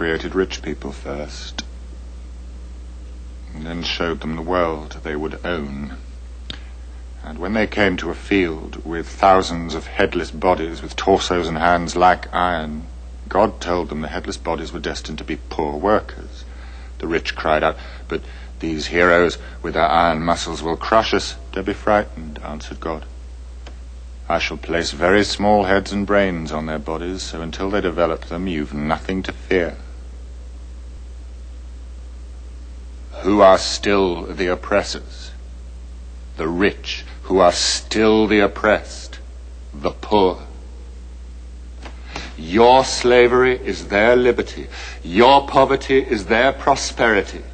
created rich people first, and then showed them the world they would own. And when they came to a field with thousands of headless bodies with torsos and hands like iron, God told them the headless bodies were destined to be poor workers. The rich cried out, "But these heroes with their iron muscles will crush us." "Don't be frightened," answered God. "I shall place very small heads and brains on their bodies, so until they develop them, you've nothing to fear." Who are still the oppressors? The rich. Who are still the oppressed? The poor. Your slavery is their liberty. Your poverty is their prosperity.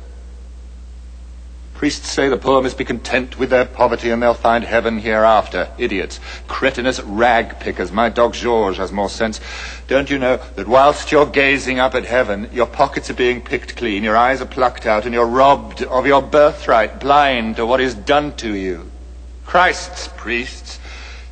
Priests say the poor must be content with their poverty and they'll find heaven hereafter. Idiots. Cretinous rag pickers. My dog Georges has more sense. Don't you know that whilst you're gazing up at heaven, your pockets are being picked clean, your eyes are plucked out, and you're robbed of your birthright, blind to what is done to you? Christ's priests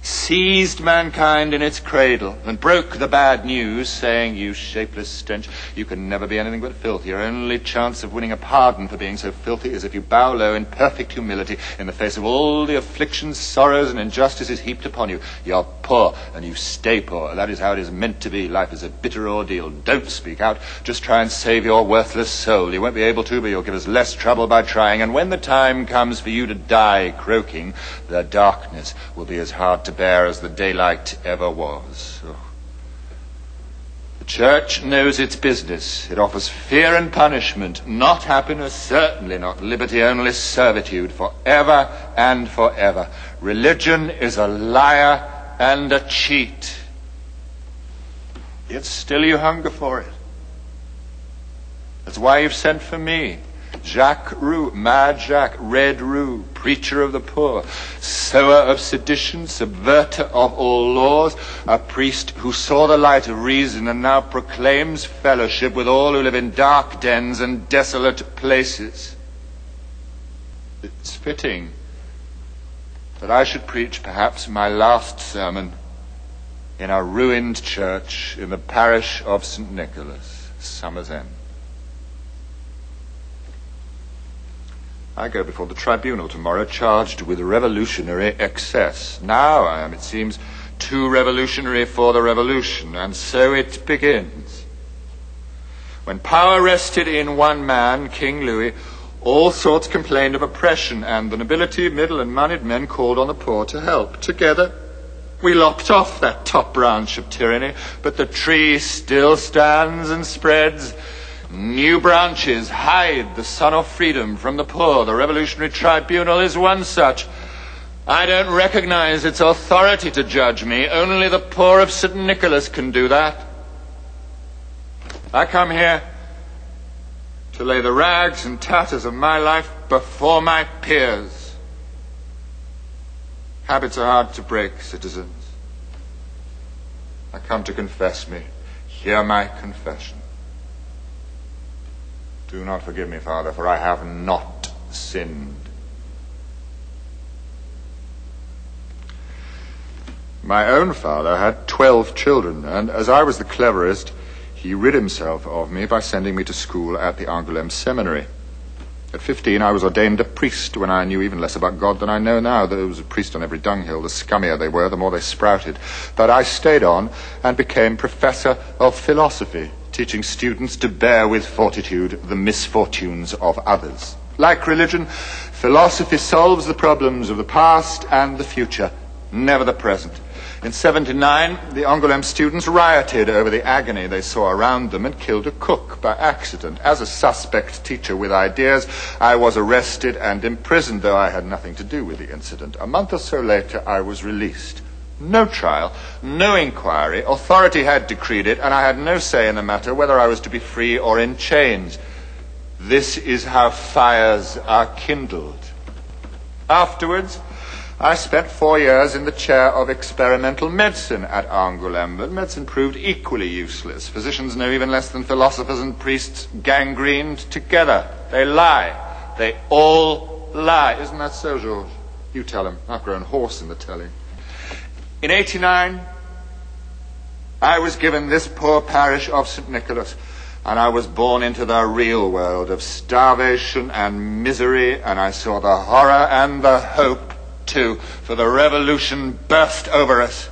seized mankind in its cradle and broke the bad news, saying, "You shapeless stench, you can never be anything but filthy. Your only chance of winning a pardon for being so filthy is if you bow low in perfect humility in the face of all the afflictions, sorrows, and injustices heaped upon you. You're poor, and you stay poor. That is how it is meant to be. Life is a bitter ordeal. Don't speak out. Just try and save your worthless soul. You won't be able to, but you'll give us less trouble by trying. And when the time comes for you to die croaking, the darkness will be as hard to bear as the daylight ever was." Oh. The church knows its business. It offers fear and punishment, not happiness, certainly not liberty, only servitude, forever and forever. Religion is a liar and a cheat. Yet still you hunger for it. That's why you've sent for me. Jacques Roux, Mad Jacques, Red Roux, preacher of the poor, sower of sedition, subverter of all laws, a priest who saw the light of reason and now proclaims fellowship with all who live in dark dens and desolate places. It's fitting that I should preach perhaps my last sermon in a ruined church in the parish of St. Nicholas, Summer's End. I go before the tribunal tomorrow charged with revolutionary excess. Now I am, it seems, too revolutionary for the revolution, and so it begins. When power rested in one man, King Louis, all sorts complained of oppression, and the nobility, middle and moneyed men called on the poor to help. Together we lopped off that top branch of tyranny, but the tree still stands and spreads. New branches hide the sun of freedom from the poor. The Revolutionary Tribunal is one such. I don't recognize its authority to judge me. Only the poor of St. Nicholas can do that. I come here to lay the rags and tatters of my life before my peers. Habits are hard to break, citizens. I come to confess me. Hear my confession. Do not forgive me, Father, for I have not sinned. My own father had 12 children, and as I was the cleverest, he rid himself of me by sending me to school at the Angoulême Seminary. At 15, I was ordained a priest when I knew even less about God than I know now. There was a priest on every dunghill. The scummier they were, the more they sprouted. But I stayed on and became professor of philosophy, teaching students to bear with fortitude the misfortunes of others. Like religion, philosophy solves the problems of the past and the future, never the present. In 79, the Angoulême students rioted over the agony they saw around them and killed a cook by accident. As a suspect teacher with ideas, I was arrested and imprisoned, though I had nothing to do with the incident. A month or so later, I was released. No trial, no inquiry. Authority had decreed it, and I had no say in the matter whether I was to be free or in chains. This is how fires are kindled. Afterwards, I spent 4 years in the chair of experimental medicine at Angoulême, but medicine proved equally useless. Physicians know even less than philosophers and priests gangrened together. They lie. They all lie. Isn't that so, Georges? You tell him. I've grown hoarse in the telling. In 89, I was given this poor parish of St. Nicholas. And I was born into the real world of starvation and misery, and I saw the horror and the hope, too, for the revolution burst over us,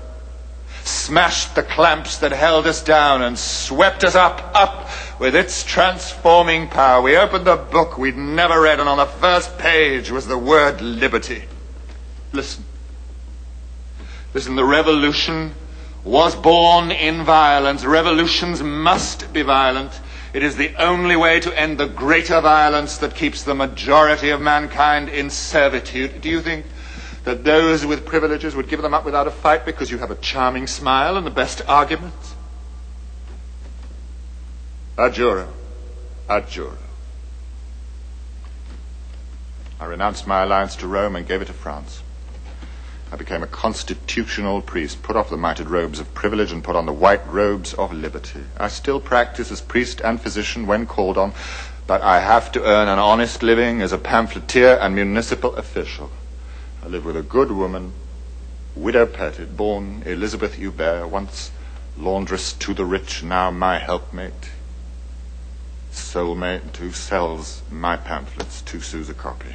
smashed the clamps that held us down, and swept us up with its transforming power. We opened a book we'd never read, and on the first page was the word liberty. Listen, the revolution was born in violence. Revolutions must be violent. It is the only way to end the greater violence that keeps the majority of mankind in servitude. Do you think that those with privileges would give them up without a fight because you have a charming smile and the best arguments? Adjuro. Adjuro. I renounced my alliance to Rome and gave it to France. I became a constitutional priest, put off the mitred robes of privilege and put on the white robes of liberty. I still practice as priest and physician when called on, but I have to earn an honest living as a pamphleteer and municipal official. I live with a good woman, widow-petted, born Elizabeth Hubert, once laundress to the rich, now my helpmate, soulmate, who sells my pamphlets 2 sous a copy.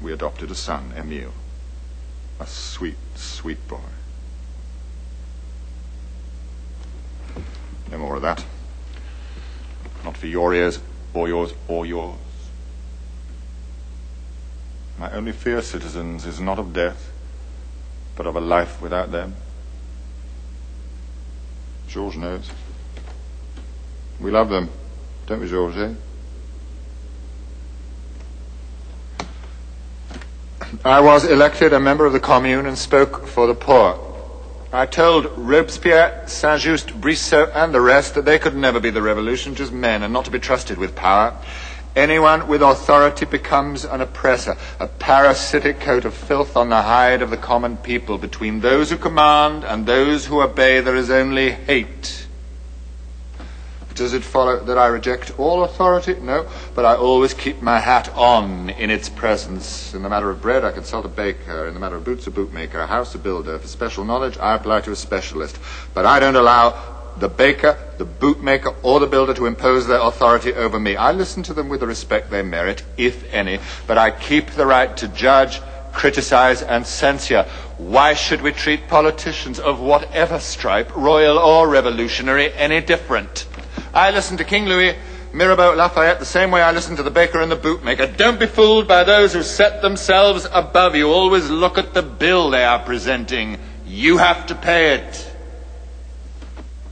We adopted a son, Emile. A sweet, sweet boy. No more of that. Not for your ears, or yours, or yours. My only fear, citizens, is not of death, but of a life without them. Georges knows. We love them, don't we, Georges? I was elected a member of the Commune and spoke for the poor. I told Robespierre, Saint-Just, Brissot, and the rest that they could never be the revolution, just men, and not to be trusted with power. Anyone with authority becomes an oppressor, a parasitic coat of filth on the hide of the common people. Between those who command and those who obey, there is only hate. Does it follow that I reject all authority? No, but I always keep my hat on in its presence. In the matter of bread, I consult a baker. In the matter of boots, a bootmaker. A house, a builder. For special knowledge, I apply to a specialist. But I don't allow the baker, the bootmaker, or the builder to impose their authority over me. I listen to them with the respect they merit, if any, but I keep the right to judge, criticize, and censure. Why should we treat politicians of whatever stripe, royal or revolutionary, any different? I listen to King Louis, Mirabeau, Lafayette, the same way I listen to the baker and the bootmaker. Don't be fooled by those who set themselves above you. Always look at the bill they are presenting. You have to pay it.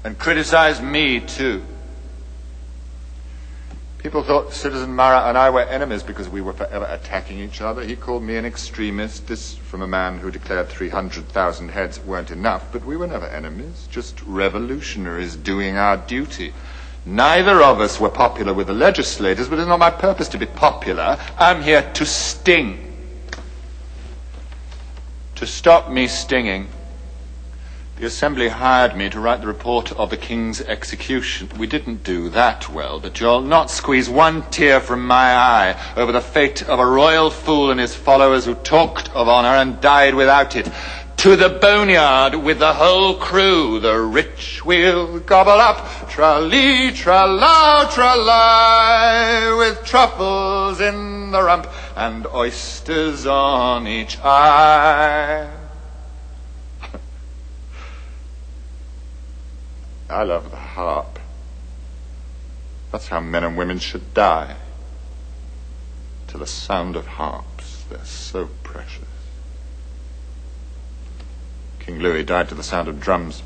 And criticize me, too. People thought Citizen Marat and I were enemies because we were forever attacking each other. He called me an extremist. This from a man who declared 300,000 heads weren't enough. But we were never enemies, just revolutionaries doing our duty. Neither of us were popular with the legislators, but it's not my purpose to be popular. I'm here to sting. To stop me stinging, the Assembly hired me to write the report of the King's execution. We didn't do that well, but you'll not squeeze one tear from my eye over the fate of a royal fool and his followers who talked of honor and died without it. To the boneyard with the whole crew, the rich will gobble up, tra-lee, tra-la, tra-lie, with truffles in the rump and oysters on each eye. I love the harp. That's how men and women should die. To the sound of harps. They're so precious. King Louis died to the sound of drums.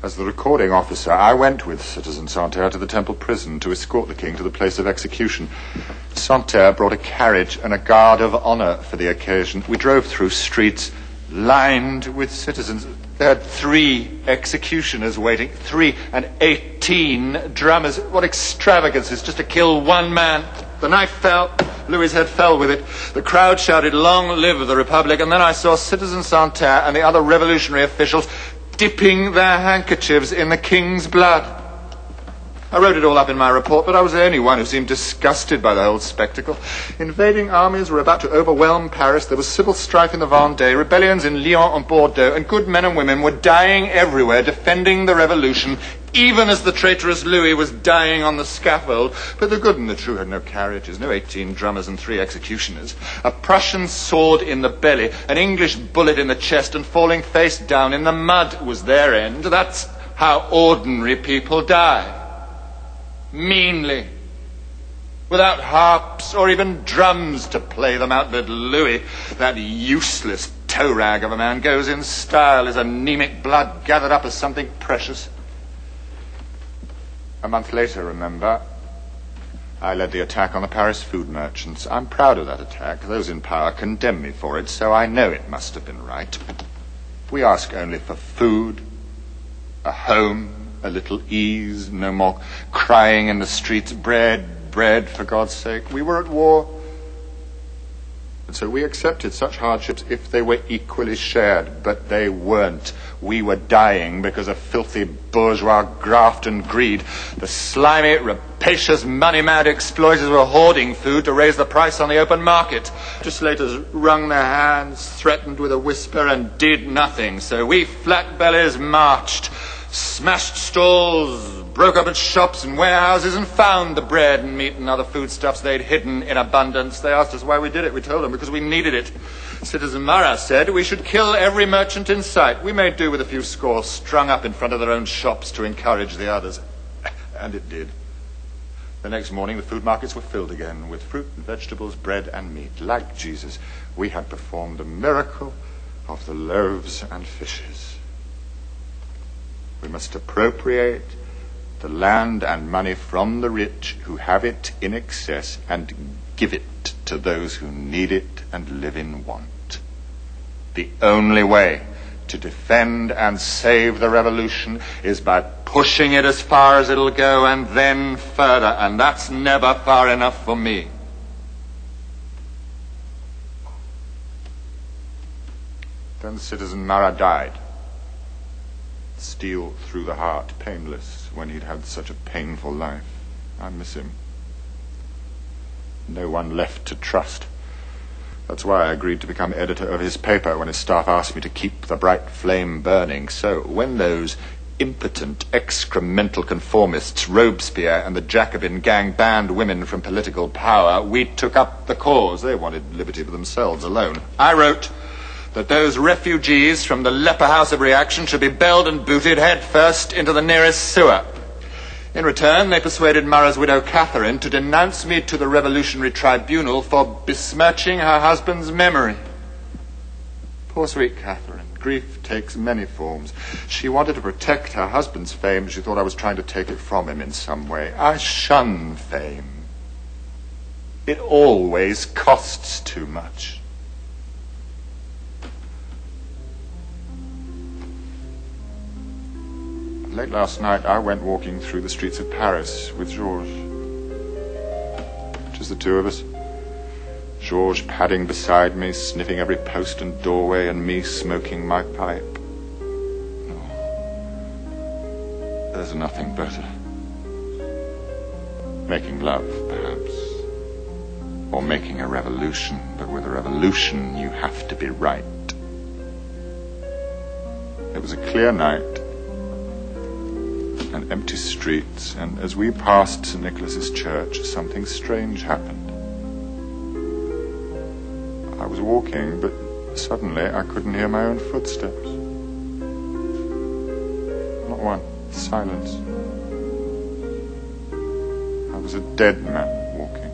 As the recording officer, I went with Citizen Santerre to the Temple prison to escort the king to the place of execution. Santerre brought a carriage and a guard of honor for the occasion. We drove through streets lined with citizens. There had 3 executioners waiting, 3 and 18 drummers. What extravagances, just to kill one man. The knife fell, Louis's head fell with it. The crowd shouted, "Long live the Republic," and then I saw Citizen Santerre and the other revolutionary officials dipping their handkerchiefs in the king's blood. I wrote it all up in my report, but I was the only one who seemed disgusted by the whole spectacle. Invading armies were about to overwhelm Paris. There was civil strife in the Vendée, rebellions in Lyon and Bordeaux, and good men and women were dying everywhere, defending the revolution, even as the traitorous Louis was dying on the scaffold. But the good and the true had no carriages, no 18 drummers and 3 executioners. A Prussian sword in the belly, an English bullet in the chest, and falling face down in the mud was their end. That's how ordinary people die. Meanly. Without harps or even drums to play them out. But Louis, that useless toe rag of a man, goes in style, his anemic blood gathered up as something precious. A month later, remember, I led the attack on the Paris food merchants. I'm proud of that attack. Those in power condemn me for it, so I know it must have been right. We ask only for food, a home, a little ease, no more crying in the streets, bread, bread, for God's sake. We were at war. And so we accepted such hardships if they were equally shared, but they weren't. We were dying because of filthy bourgeois graft and greed. The slimy, rapacious, money-mad exploiters were hoarding food to raise the price on the open market. Legislators wrung their hands, threatened with a whisper, and did nothing. So we flat bellies marched, smashed stalls, broke open shops and warehouses, and found the bread and meat and other foodstuffs they'd hidden in abundance. They asked us why we did it. We told them because we needed it. Citizen Marat said we should kill every merchant in sight. We made do with a few scores strung up in front of their own shops to encourage the others. And it did. The next morning the food markets were filled again with fruit and vegetables, bread and meat. Like Jesus, we had performed the miracle of the loaves and fishes. We must appropriate the land and money from the rich who have it in excess and give it to those who need it and live in want. The only way to defend and save the revolution is by pushing it as far as it'll go and then further, and that's never far enough for me. Then Citizen Marat died. Steel through the heart, painless, when he'd had such a painful life. I miss him. No one left to trust. That's why I agreed to become editor of his paper when his staff asked me to keep the bright flame burning. So when those impotent, excremental conformists, Robespierre and the Jacobin gang, banned women from political power, we took up the cause. They wanted liberty for themselves alone. I wrote that those refugees from the leper house of reaction should be belled and booted head first into the nearest sewer. In return, they persuaded Marat's widow Catherine to denounce me to the Revolutionary Tribunal for besmirching her husband's memory. Poor sweet Catherine. Grief takes many forms. She wanted to protect her husband's fame. She thought I was trying to take it from him in some way. I shun fame. It always costs too much. Late last night, I went walking through the streets of Paris with Georges. Just the two of us. Georges padding beside me, sniffing every post and doorway, and me smoking my pipe. No. There's nothing better. Making love, perhaps. Or making a revolution. But with a revolution, you have to be right. It was a clear night. And empty streets, and as we passed St. Nicholas's church, something strange happened. I was walking, but suddenly I couldn't hear my own footsteps. Not one. Silence. I was a dead man walking.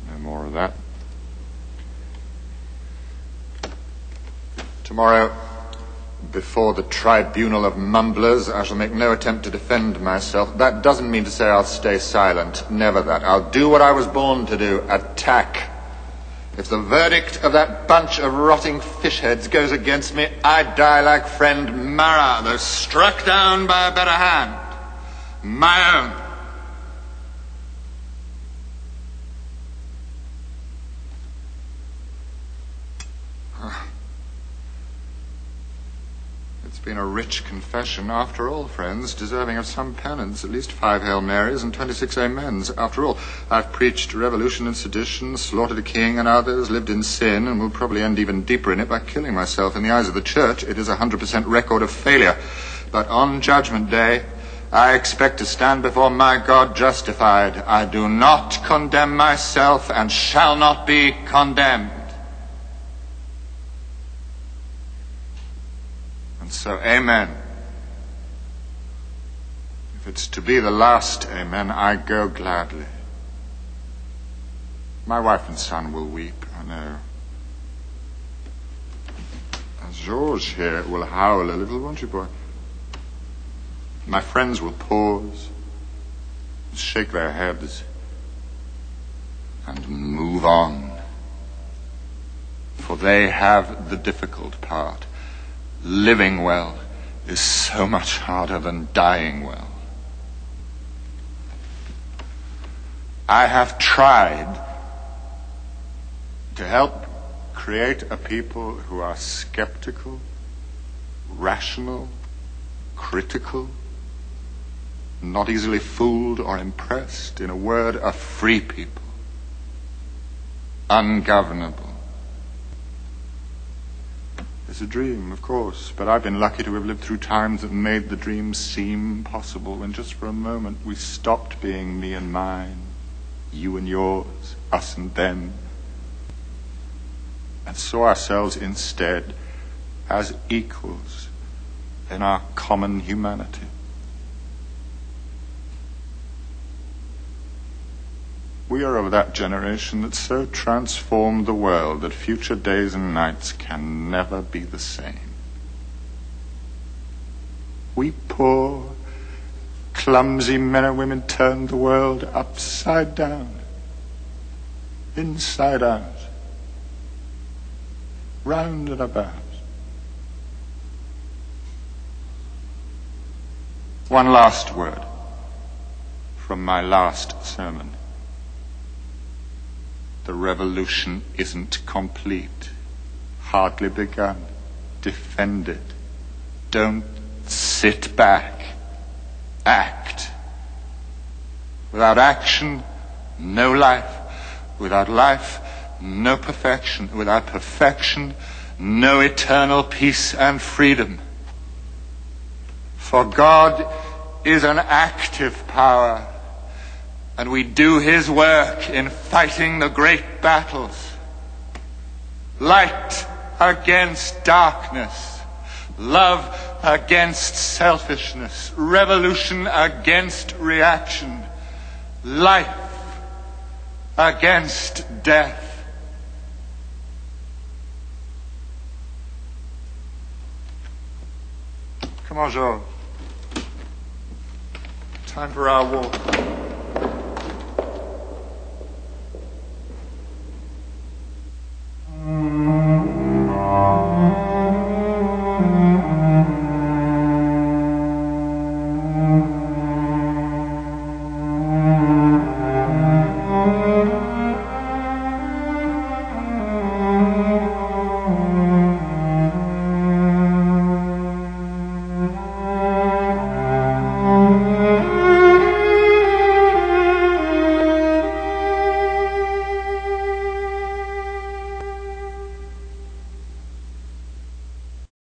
No more of that. Tomorrow, before the tribunal of mumblers, I shall make no attempt to defend myself. That doesn't mean to say I'll stay silent. Never that. I'll do what I was born to do. Attack. If the verdict of that bunch of rotting fish heads goes against me, I die like friend Marat, though struck down by a better hand. My own. It's It's been a rich confession, after all, friends, deserving of some penance, at least 5 Hail Marys and 26 Amens. After all, I've preached revolution and sedition, slaughtered a king and others, lived in sin, and will probably end even deeper in it by killing myself. In the eyes of the church, it is a 100% record of failure. But on Judgment Day, I expect to stand before my God justified. I do not condemn myself and shall not be condemned. So, amen. If it's to be the last amen, I go gladly. My wife and son will weep, I know. And George here will howl a little, won't you, boy? My friends will pause, shake their heads, and move on. For they have the difficult part. Living well is so much harder than dying well. I have tried to help create a people who are skeptical, rational, critical, not easily fooled or impressed. In a word, a free people, ungovernable. It's a dream, of course, but I've been lucky to have lived through times that made the dream seem possible, when just for a moment we stopped being me and mine, you and yours, us and them, and saw ourselves instead as equals in our common humanity. We are of that generation that so transformed the world that future days and nights can never be the same. We poor, clumsy men and women turned the world upside down, inside out, round and about. One last word from my last sermon. The revolution isn't complete, hardly begun. Defend it. Don't sit back. Act. Without action, no life. Without life, no perfection. Without perfection, no eternal peace and freedom. For God is an active power, and we do his work in fighting the great battles. Light against darkness, love against selfishness, revolution against reaction, life against death. Come on, George. Time for our walk.